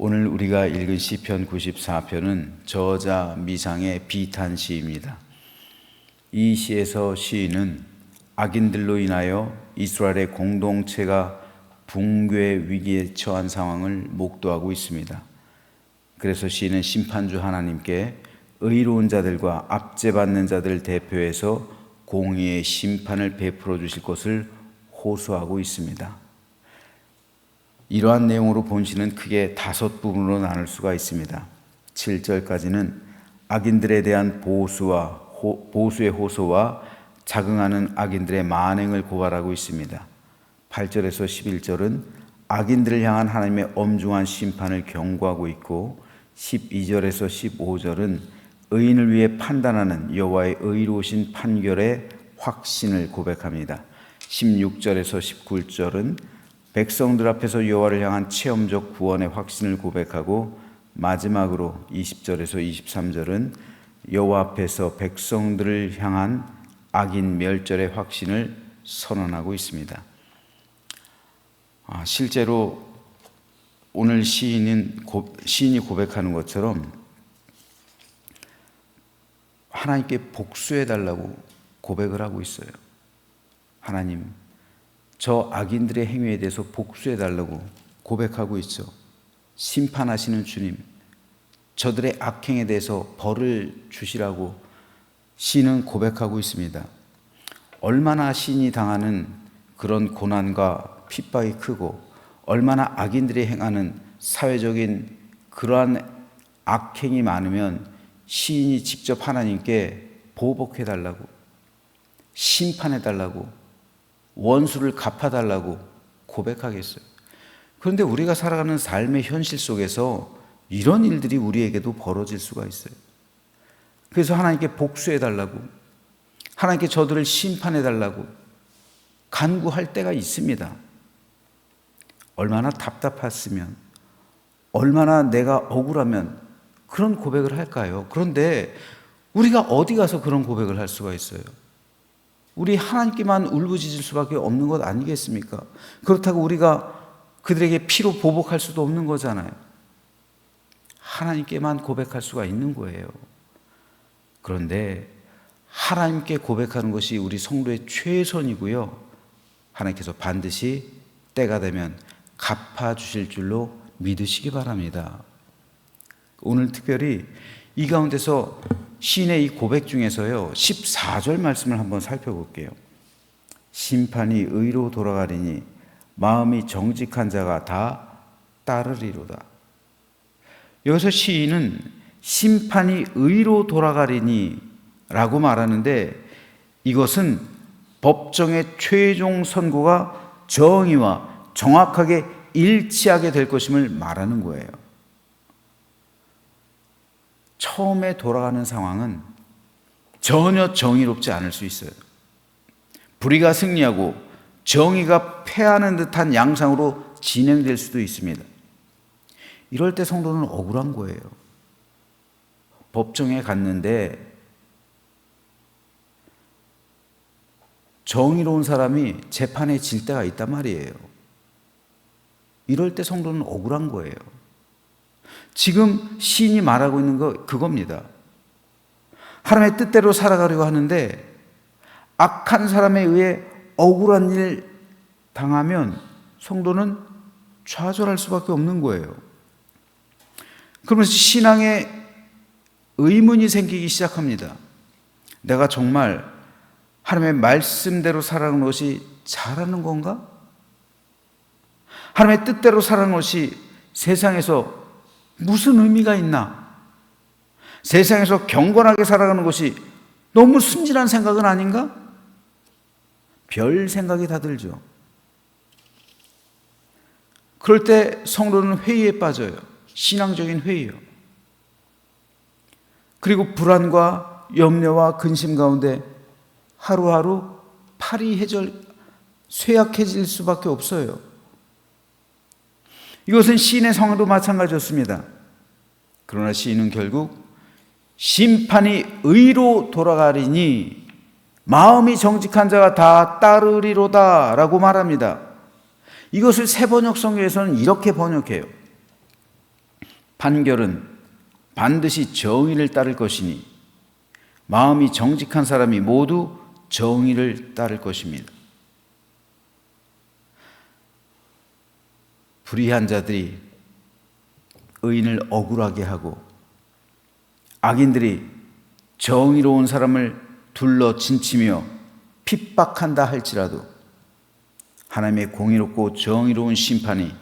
오늘 우리가 읽은 시편 94편은 저자 미상의 비탄시입니다. 이 시에서 시인은 악인들로 인하여 이스라엘의 공동체가 붕괴 위기에 처한 상황을 목도하고 있습니다. 그래서 시인은 심판주 하나님께 의로운 자들과 압제받는 자들을 대표해서 공의의 심판을 베풀어 주실 것을 호소하고 있습니다. 이러한 내용으로 본시는 크게 5부분으로 나눌 수가 있습니다. 7절까지는 악인들에 대한 보수의 호소와 자긍하는 악인들의 만행을 고발하고 있습니다. 8절에서 11절은 악인들을 향한 하나님의 엄중한 심판을 경고하고 있고, 12절에서 15절은 의인을 위해 판단하는 여호와의 의로우신 판결의 확신을 고백합니다. 16절에서 19절은 백성들 앞에서 여호와를 향한 체험적 구원의 확신을 고백하고, 마지막으로 20절에서 23절은 여호와 앞에서 백성들을 향한 악인 멸절의 확신을 선언하고 있습니다. 실제로 오늘 시인이 고백하는 것처럼 하나님께 복수해달라고 고백을 하고 있어요. 하나님, 저 악인들의 행위에 대해서 복수해달라고 고백하고 있죠. 심판하시는 주님, 저들의 악행에 대해서 벌을 주시라고 시인은 고백하고 있습니다. 얼마나 시인이 당하는 그런 고난과 핍박이 크고, 얼마나 악인들이 행하는 사회적인 그러한 악행이 많으면 시인이 직접 하나님께 보복해달라고, 심판해달라고, 원수를 갚아달라고 고백하겠어요. 그런데 우리가 살아가는 삶의 현실 속에서 이런 일들이 우리에게도 벌어질 수가 있어요. 그래서 하나님께 복수해달라고, 하나님께 저들을 심판해달라고 간구할 때가 있습니다. 얼마나 답답했으면, 얼마나 내가 억울하면 그런 고백을 할까요? 그런데 우리가 어디 가서 그런 고백을 할 수가 있어요? 우리 하나님께만 울부짖을 수밖에 없는 것 아니겠습니까? 그렇다고 우리가 그들에게 피로 보복할 수도 없는 거잖아요. 하나님께만 고백할 수가 있는 거예요. 그런데 하나님께 고백하는 것이 우리 성도의 최선이고요, 하나님께서 반드시 때가 되면 갚아주실 줄로 믿으시기 바랍니다. 오늘 특별히 이 가운데서 시인의 이 고백 중에서요, 14절 말씀을 한번 살펴볼게요. 심판이 의로 돌아가리니 마음이 정직한 자가 다 따르리로다. 여기서 시인은 심판이 의로 돌아가리니 라고 말하는데, 이것은 법정의 최종 선고가 정의와 정확하게 일치하게 될 것임을 말하는 거예요. 처음에 돌아가는 상황은 전혀 정의롭지 않을 수 있어요. 불의가 승리하고 정의가 패하는 듯한 양상으로 진행될 수도 있습니다. 이럴 때 성도는 억울한 거예요. 법정에 갔는데 정의로운 사람이 재판에 질 때가 있단 말이에요. 이럴 때 성도는 억울한 거예요. 지금 시인이 말하고 있는 거 그겁니다. 하나님의 뜻대로 살아가려고 하는데 악한 사람에 의해 억울한 일 당하면 성도는 좌절할 수밖에 없는 거예요. 그러면서 신앙에 의문이 생기기 시작합니다. 내가 정말 하나님의 말씀대로 살아가는 것이 잘하는 건가? 하나님의 뜻대로 살아가는 것이 세상에서 무슨 의미가 있나? 세상에서 경건하게 살아가는 것이 너무 순진한 생각은 아닌가? 별 생각이 다 들죠. 그럴 때 성도는 회의에 빠져요. 신앙적인 회의요. 그리고 불안과 염려와 근심 가운데 하루하루 쇠약해질 수밖에 없어요. 이것은 시인의 상황도 마찬가지였습니다. 그러나 시인은 결국 심판이 의로 돌아가리니 마음이 정직한 자가 다 따르리로다 라고 말합니다. 이것을 새 번역 성경에서는 이렇게 번역해요. 판결은 반드시 정의를 따를 것이니 마음이 정직한 사람이 모두 정의를 따를 것입니다. 불의한 자들이 의인을 억울하게 하고 악인들이 정의로운 사람을 둘러 진치며 핍박한다 할지라도 하나님의 공의롭고 정의로운 심판이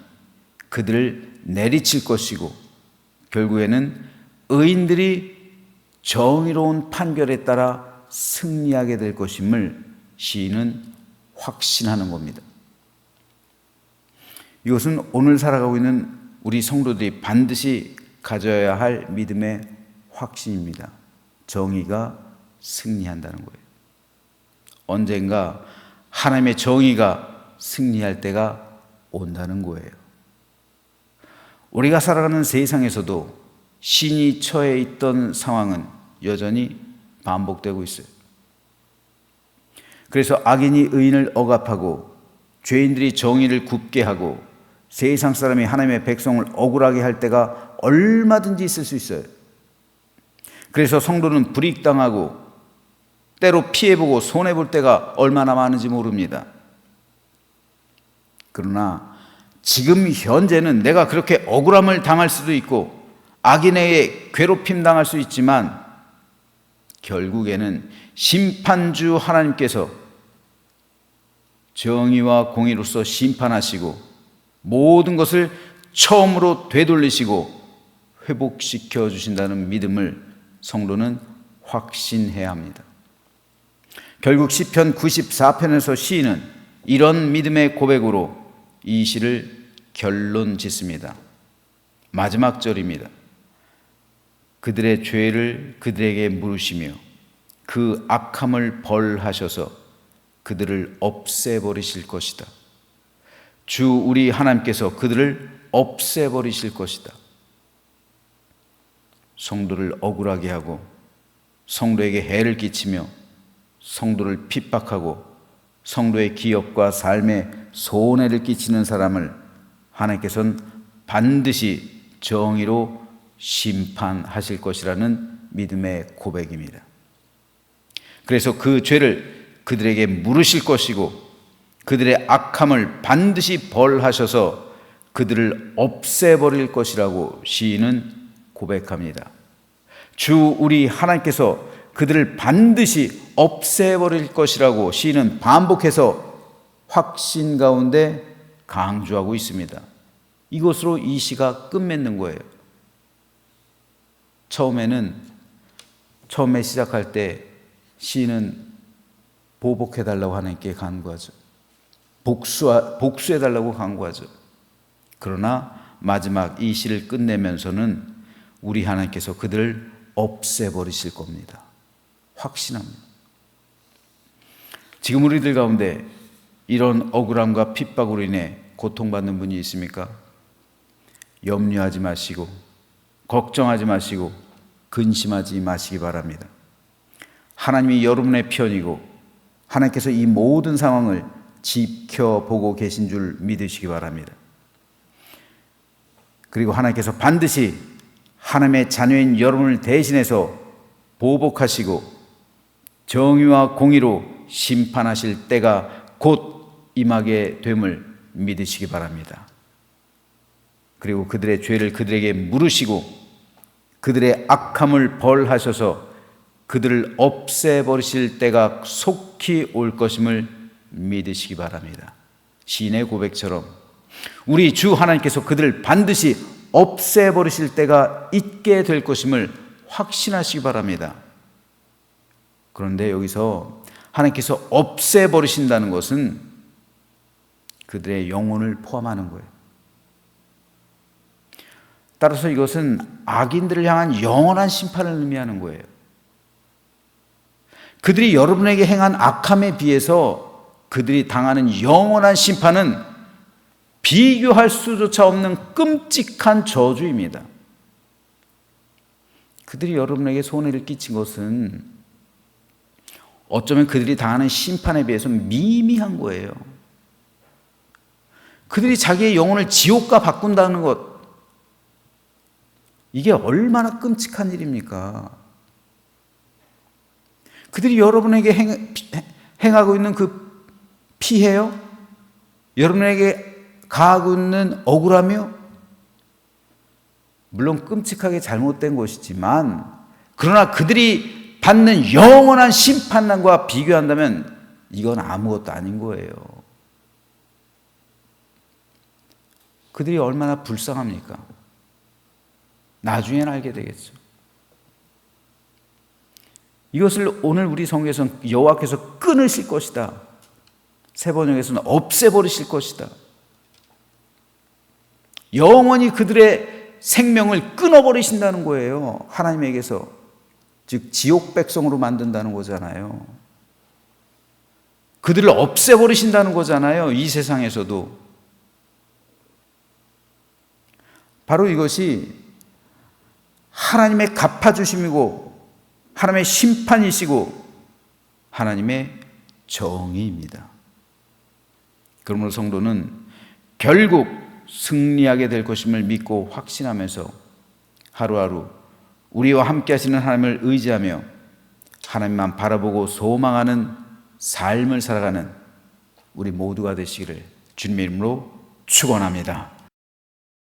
그들을 내리칠 것이고 결국에는 의인들이 정의로운 판결에 따라 승리하게 될 것임을 시인은 확신하는 겁니다. 이것은 오늘 살아가고 있는 우리 성도들이 반드시 가져야 할 믿음의 확신입니다. 정의가 승리한다는 거예요. 언젠가 하나님의 정의가 승리할 때가 온다는 거예요. 우리가 살아가는 세상에서도 신이 처해 있던 상황은 여전히 반복되고 있어요. 그래서 악인이 의인을 억압하고 죄인들이 정의를 굽게 하고 세상 사람이 하나님의 백성을 억울하게 할 때가 얼마든지 있을 수 있어요. 그래서 성도는 불이익당하고 때로 피해보고 손해볼 때가 얼마나 많은지 모릅니다. 그러나 지금 현재는 내가 그렇게 억울함을 당할 수도 있고 악인에게 괴롭힘 당할 수 있지만 결국에는 심판주 하나님께서 정의와 공의로서 심판하시고 모든 것을 처음으로 되돌리시고 회복시켜 주신다는 믿음을 성도는 확신해야 합니다. 결국 시편 94편에서 시인은 이런 믿음의 고백으로 이 시를 결론 짓습니다. 마지막 절입니다. 그들의 죄를 그들에게 물으시며 그 악함을 벌하셔서 그들을 없애버리실 것이다. 주 우리 하나님께서 그들을 없애버리실 것이다. 성도를 억울하게 하고 성도에게 해를 끼치며 성도를 핍박하고 성도의 기업과 삶에 손해를 끼치는 사람을 하나님께서는 반드시 정의로 심판하실 것이라는 믿음의 고백입니다. 그래서 그 죄를 그들에게 물으실 것이고 그들의 악함을 반드시 벌하셔서 그들을 없애버릴 것이라고 시인은 고백합니다. 주 우리 하나님께서 그들을 반드시 없애버릴 것이라고 시인은 반복해서 확신 가운데 강조하고 있습니다. 이것으로 이 시가 끝맺는 거예요. 처음에 시작할 때 시인은 보복해달라고 하나님께 간구하죠. 복수해달라고 간구하죠. 그러나 마지막 이 시를 끝내면서는 우리 하나님께서 그들을 없애버리실 겁니다. 확신합니다. 지금 우리들 가운데 이런 억울함과 핍박으로 인해 고통받는 분이 있습니까? 염려하지 마시고 걱정하지 마시고 근심하지 마시기 바랍니다. 하나님이 여러분의 편이고 하나님께서 이 모든 상황을 지켜보고 계신 줄 믿으시기 바랍니다. 그리고 하나님께서 반드시 하나님의 자녀인 여러분을 대신해서 보복하시고 정의와 공의로 심판하실 때가 곧 임하게 됨을 믿으시기 바랍니다. 그리고 그들의 죄를 그들에게 물으시고 그들의 악함을 벌하셔서 그들을 없애버리실 때가 속히 올 것임을 믿으시기 바랍니다. 시인의 고백처럼 우리 주 하나님께서 그들을 반드시 없애버리실 때가 있게 될 것임을 확신하시기 바랍니다. 그런데 여기서 하나님께서 없애버리신다는 것은 그들의 영혼을 포함하는 거예요. 따라서 이것은 악인들을 향한 영원한 심판을 의미하는 거예요. 그들이 여러분에게 행한 악함에 비해서 그들이 당하는 영원한 심판은 비교할 수조차 없는 끔찍한 저주입니다. 그들이 여러분에게 손해를 끼친 것은 어쩌면 그들이 당하는 심판에 비해서 미미한 거예요. 그들이 자기의 영혼을 지옥과 바꾼다는 것, 이게 얼마나 끔찍한 일입니까? 그들이 여러분에게 행하고 있는 그 피해요? 여러분에게 가하고 있는 억울하며? 물론 끔찍하게 잘못된 것이지만, 그러나 그들이 받는 영원한 심판과 비교한다면 이건 아무것도 아닌 거예요. 그들이 얼마나 불쌍합니까? 나중엔 알게 되겠죠. 이것을 오늘 우리 성경에서는 여호와께서 끊으실 것이다. 새 번역에서는 없애버리실 것이다. 영원히 그들의 생명을 끊어버리신다는 거예요. 하나님에게서. 즉 지옥 백성으로 만든다는 거잖아요. 그들을 없애버리신다는 거잖아요. 이 세상에서도. 바로 이것이 하나님의 갚아주심이고 하나님의 심판이시고 하나님의 정의입니다. 그러므로 성도는 결국 승리하게 될 것임을 믿고 확신하면서 하루하루 우리와 함께 하시는 하나님을 의지하며 하나님만 바라보고 소망하는 삶을 살아가는 우리 모두가 되시기를 주님의 이름으로 축원합니다.